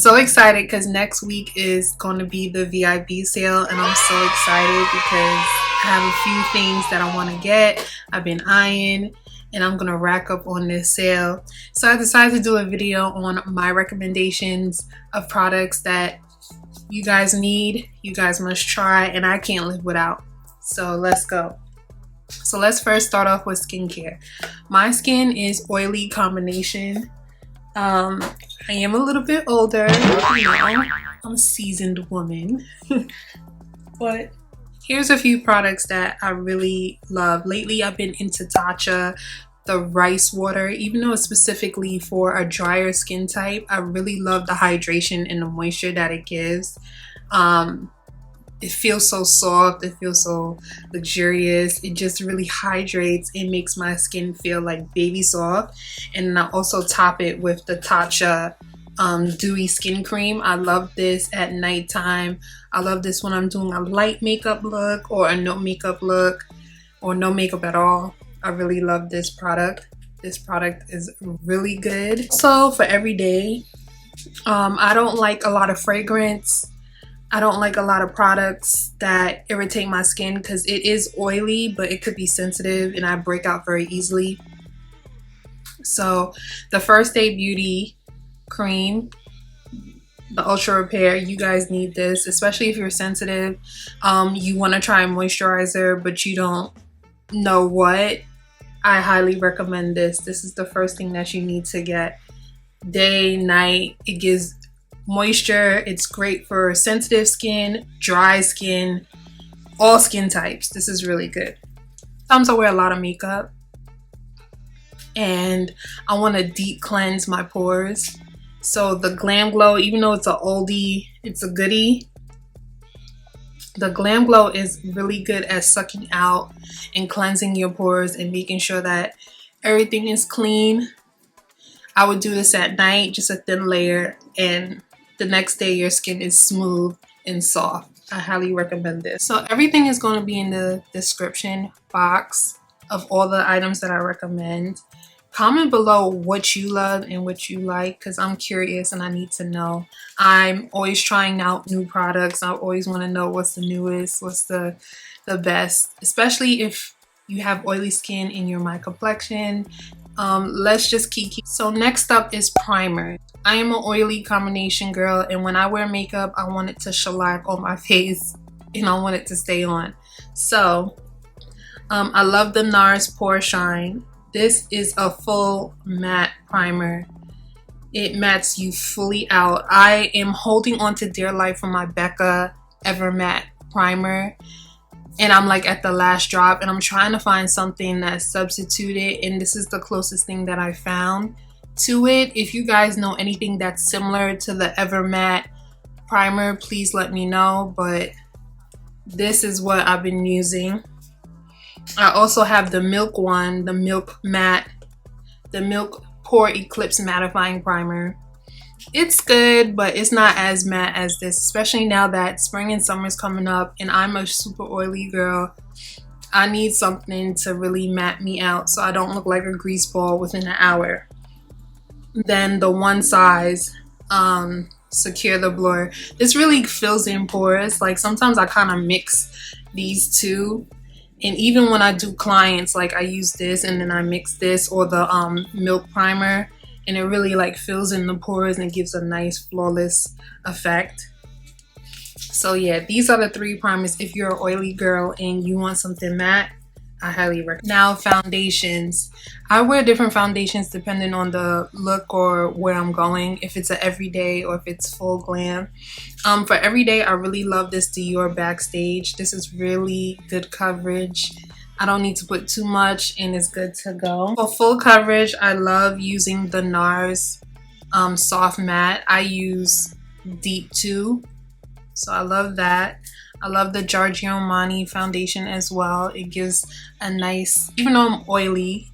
so excited because next week is going to be the VIB sale, and I'm so excited because I have a few things that I want to get. I've been eyeing, and I'm going to rack up on this sale. So I decided to do a video on my recommendations of products that you guys need, you guys must try, and I can't live without. So let's go. So let's first start off with skincare. My skin is oily combination. I am a little bit older, you know, I'm a seasoned woman. But here's a few products that I really love. Lately I've been into TATCHA, the rice water. Even though it's specifically for a drier skin type, I really love the hydration and the moisture that it gives. It feels so soft, it feels so luxurious. It just really hydrates and makes my skin feel like baby soft. And I also top it with the TATCHA Dewy Skin Cream. I love this at nighttime. I love this when I'm doing a light makeup look or a no makeup look or no makeup at all. I really love this product. This product is really good. So for every day, I don't like a lot of fragrance. I don't like a lot of products that irritate my skin because it is oily, but it could be sensitive and I break out very easily. So the First Day Beauty cream, the Ultra Repair, you guys need this, especially if you're sensitive. You want to try a moisturizer, but you don't know what. I highly recommend this. This is the first thing that you need to get. Day, night, it gives moisture. It's great for sensitive skin, dry skin, all skin types. This is really good. Sometimes I wear a lot of makeup and I want to deep cleanse my pores. So the Glam Glow, even though it's an oldie, it's a goodie. The Glam Glow is really good at sucking out and cleansing your pores and making sure that everything is clean. I would do this at night, just a thin layer, and the next day your skin is smooth and soft. I highly recommend this. So everything is going to be in the description box of all the items that I recommend. Comment below what you love and what you like because I'm curious and I need to know. I'm always trying out new products. I always want to know what's the newest, what's the best, especially if you have oily skin and you're my complexion. Let's just keep. So next up is primer. I am an oily combination girl, and when I wear makeup, I want it to shellac on my face and I want it to stay on. So I love the NARS Pore Shine. This is a full matte primer. It mattes you fully out. I am holding on to dear life for my Becca Ever Matte primer, and I'm like at the last drop, and I'm trying to find something that substituted, and this is the closest thing that I found to it. If you guys know anything that's similar to the Ever Matte primer, please let me know, but this is what I've been using. I also have the Milk one, the Milk Matte, the Milk Pore Eclipse Mattifying Primer. It's good, but it's not as matte as this, especially now that spring and summer is coming up and I'm a super oily girl. I need something to really matte me out so I don't look like a grease ball within an hour. Then the One Size Secure the Blur. This really fills in pores. Like sometimes I kind of mix these two. And even when I do clients, like I use this and then I mix this or the Milk Primer, and it really like fills in the pores and gives a nice flawless effect. So yeah, these are the three primers if you're an oily girl and you want something matte. I highly recommend. Now foundations. I wear different foundations depending on the look or where I'm going, if it's an everyday or if it's full glam. For everyday, I really love this DIOR Backstage. This is really good coverage. I don't need to put too much and it's good to go. For full coverage, I love using the NARS Soft Matte. I use Deep 2, so I love that. I love the GIORGIO foundation as well. It gives a nice, even though I'm oily,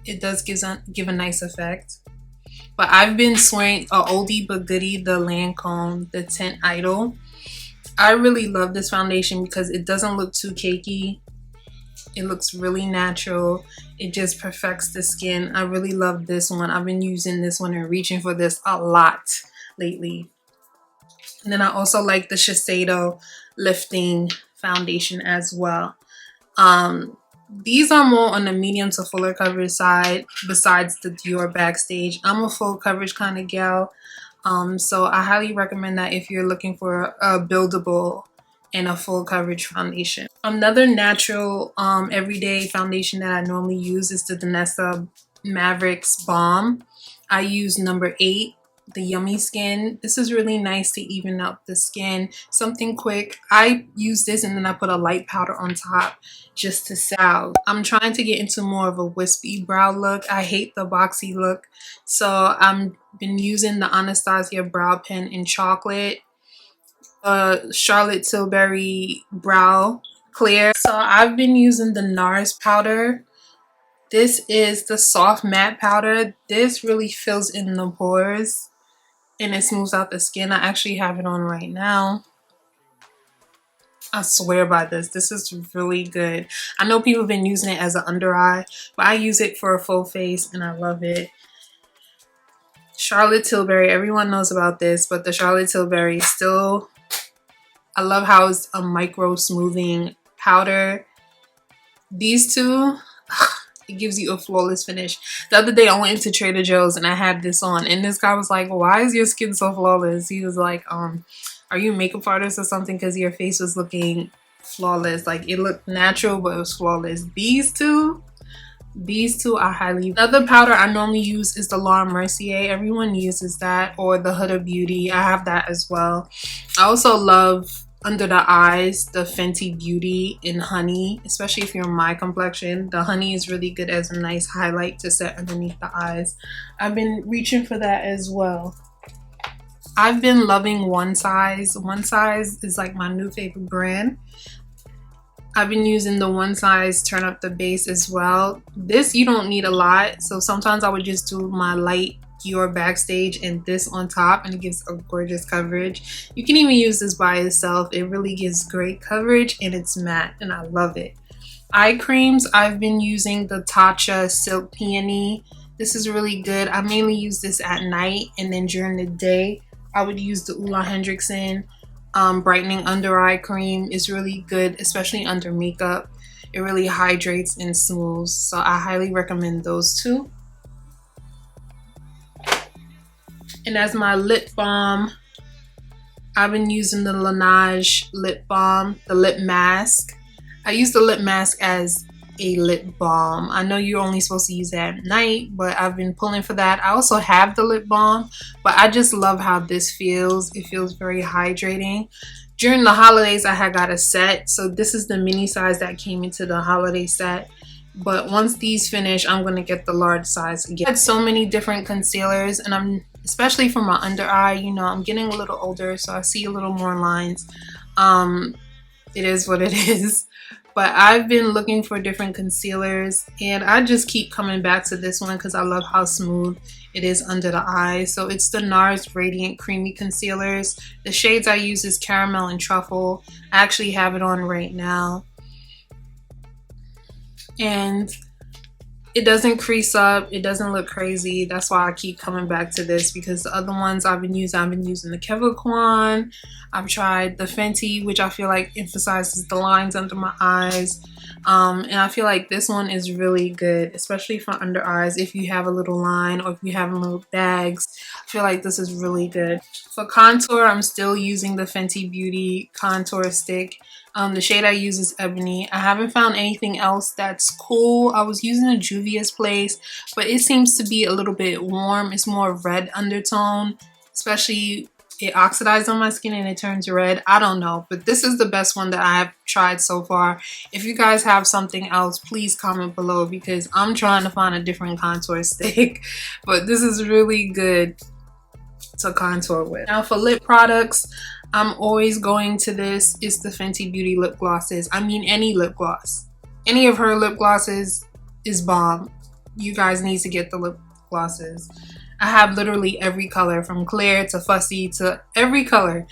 it does give a nice effect. But I've been swearing a oldie but goodie, the Lancome, the Tint Idol. I really love this foundation because it doesn't look too cakey. It looks really natural. It just perfects the skin. I really love this one. I've been using this one and reaching for this a lot. lately. And then I also like the Shiseido lifting foundation as well. These are more on the medium to fuller coverage side besides the Dior Backstage. I'm a full coverage kind of gal. So I highly recommend that if you're looking for a buildable and a full coverage foundation. Another natural everyday foundation that I normally use is the DANESSA MYRCKS Balm. I use number 8, the Yummy Skin. This is really nice to even up the skin. Something quick. I use this and then I put a light powder on top just to set out. I'm trying to get into more of a wispy brow look. I hate the boxy look. So I've been using the Anastasia brow pen in chocolate. Charlotte Tilbury brow clear. So I've been using the NARS powder. This is the soft matte powder. This really fills in the pores and it smooths out the skin. I actually have it on right now. I swear by this. This is really good. I know people have been using it as an under eye, but I use it for a full face and I love it. Charlotte Tilbury, everyone knows about this, but the Charlotte Tilbury still, I love how it's a micro smoothing powder. These two, it gives you a flawless finish. The other day I went into Trader Joe's and I had this on and this guy was like, why is your skin so flawless? He was like, are you a makeup artist or something? Because your face was looking flawless. Like it looked natural, but it was flawless. These two I highly. Another powder I normally use is the Mercier. Everyone uses that, or the Huda Beauty. I have that as well. I also love under the eyes the Fenty Beauty in Honey, especially if you're my complexion. The Honey is really good as a nice highlight to set underneath the eyes. I've been reaching for that as well. I've been loving One Size. One Size is like my new favorite brand. I've been using the One Size Turn Up the Base as well. This you don't need a lot, so sometimes I would just do my light Dior Backstage and this on top and it gives a gorgeous coverage. You can even use this by itself. It really gives great coverage and it's matte and I love it. Eye creams, I've been using the TATCHA Silk Peony. This is really good. I mainly use this at night and then during the day I would use the HENRIKSEN brightening under eye cream. Is really good, especially under makeup. It really hydrates and smooths, so I highly recommend those two. And as my lip balm, I've been using the Laneige lip balm, the lip mask. I use the lip mask as a lip balm. I know you're only supposed to use that at night, but I've been pulling for that. I also have the lip balm, but I just love how this feels. It feels very hydrating. During the holidays, I had got a set, so this is the mini size that came into the holiday set. But once these finish, I'm gonna get the large size again. I had so many different concealers, and I'm especially for my under eye. You know, I'm getting a little older, so I see a little more lines. It is what it is. But I've been looking for different concealers and I just keep coming back to this one because I love how smooth it is under the eye. So it's the NARS Radiant Creamy Concealers. The shades I use is Caramel and Truffle. I actually have it on right now. And it doesn't crease up, it doesn't look crazy. That's why I keep coming back to this, because the other ones I've been using the Kevlar Kwan. I've tried the Fenty, which I feel like emphasizes the lines under my eyes. And I feel like this one is really good, especially for under eyes. If you have a little line or if you have little bags, I feel like this is really good. For contour, I'm still using the Fenty Beauty contour stick. The shade I use is Ebony. I haven't found anything else that's cool. I was using a Juvia's Place, but it seems to be a little bit warm. It's more red undertone, especially it oxidizes on my skin and it turns red. I don't know, but this is the best one that I have tried so far. If you guys have something else, please comment below, because I'm trying to find a different contour stick. But this is really good to contour with. Now for lip products, I'm always going to this. It's the Fenty Beauty lip glosses. I mean, any lip gloss. Any of her lip glosses is bomb. You guys need to get the lip glosses. I have literally every color, from clear to fussy to every color.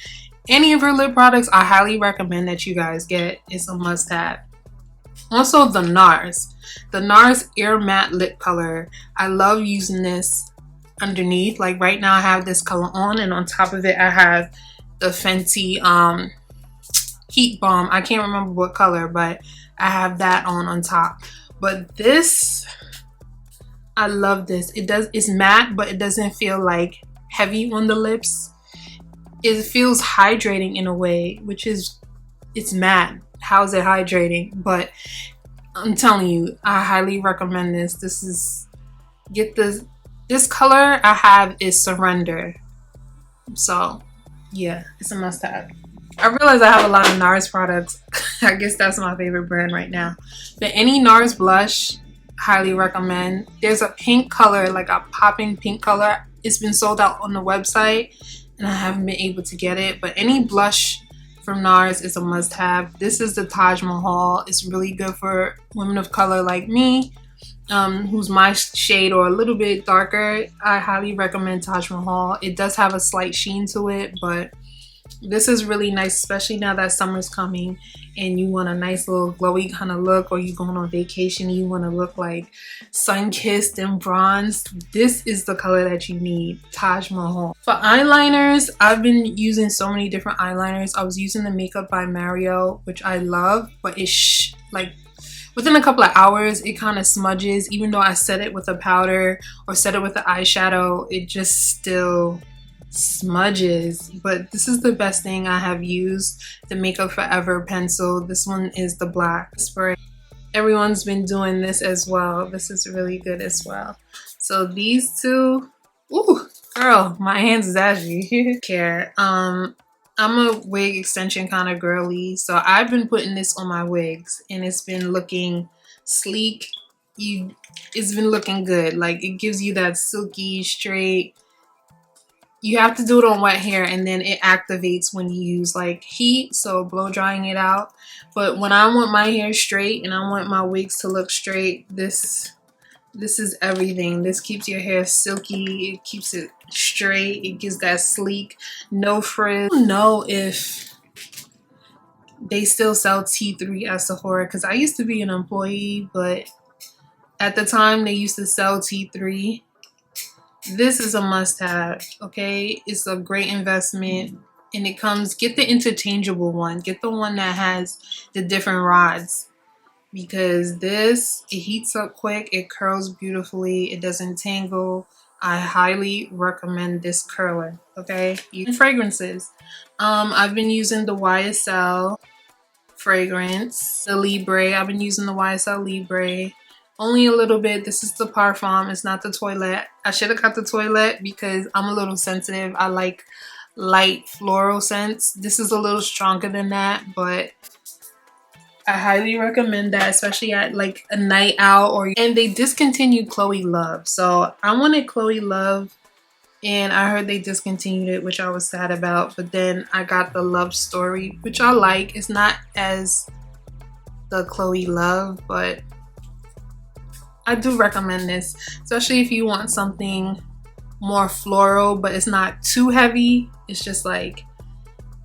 Any of her lip products, I highly recommend that you guys get. It's a must-have. Also the NARS. The NARS Air Matte Lip Color. I love using this underneath. Like right now I have this color on, and on top of it I have the Fenty Heat Balm. I can't remember what color, but I have that on top. But this, I love this. It's matte, but it doesn't feel like heavy on the lips. It feels hydrating in a way, which is, it's matte. How's it hydrating? But I'm telling you, I highly recommend this. This is, get this color I have is Surrender. So yeah, it's a must have. I realize I have a lot of NARS products. I guess that's my favorite brand right now. But any NARS blush, highly recommend. There's a pink color, like a popping pink color. It's been sold out on the website and I haven't been able to get it. But any blush from NARS is a must have. This is the Taj Mahal. It's really good for women of color like me, who's my shade or a little bit darker. I highly recommend Taj Mahal. It does have a slight sheen to it, but this is really nice, especially now that summer's coming and you want a nice little glowy kind of look, or you're going on vacation, you want to look like sun-kissed and bronzed. This is the color that you need, Taj Mahal. For eyeliners, I've been using so many different eyeliners. I was using the Makeup by Mario, which I love, but it's like within a couple of hours it kind of smudges. Even though I set it with a powder or set it with the eyeshadow, it just still smudges. But this is the best thing I have used, the Makeup Forever pencil. This one is the black spray. Everyone's been doing this as well. This is really good as well. So these two, ooh girl, my hands is ashy. Care. I'm a wig extension kind of girly, so I've been putting this on my wigs and it's been looking sleek. It's been looking good. Like it gives you that silky straight. You have to do it on wet hair and then it activates when you use like heat, so blow drying it out. But when I want my hair straight and I want my wigs to look straight, this is everything. This keeps your hair silky, it keeps it straight, it gives that sleek, no frizz. I don't know if they still sell T3 at Sephora because I used to be an employee, but at the time they used to sell T3. This is a must-have, okay? It's a great investment, and it comes, get the interchangeable one. Get the one that has the different rods, because this, it heats up quick, it curls beautifully, it doesn't tangle. I highly recommend this curler, okay? Fragrances. I've been using the YSL fragrance, the Libre. I've been using the YSL Libre. Only a little bit. This is the Parfum. It's not the Toilette. I should have got the Toilette because I'm a little sensitive. I like light floral scents. This is a little stronger than that, but I highly recommend that, especially at like a night out. And they discontinued Chloe Love. So I wanted Chloe Love and I heard they discontinued it, which I was sad about. But then I got the Love Story, which I like. It's not as the Chloe Love, but I do recommend this, especially if you want something more floral, but it's not too heavy. It's just like,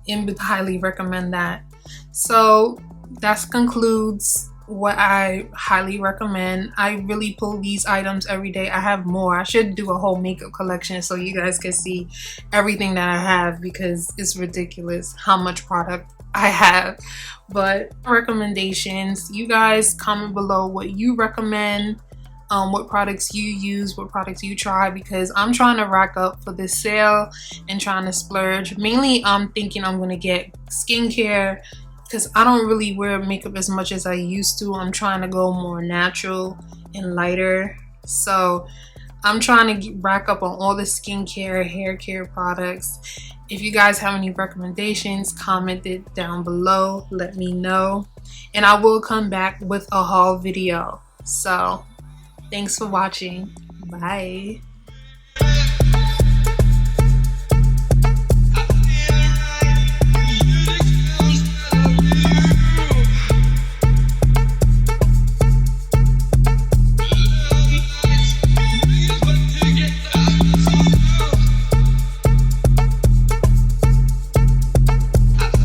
highly recommend that. So that concludes what I highly recommend. I really pull these items every day. I have more. I should do a whole makeup collection so you guys can see everything that I have, because it's ridiculous how much product I have. But recommendations, you guys comment below what you recommend. What products you use, what products you try, because I'm trying to rack up for this sale and trying to splurge. Mainly I'm thinking I'm gonna get skincare because I don't really wear makeup as much as I used to. I'm trying to go more natural and lighter, so I'm trying to rack up on all the skincare, hair care products. If you guys have any recommendations, comment it down below, let me know, and I will come back with a haul video. So thanks for watching. Bye.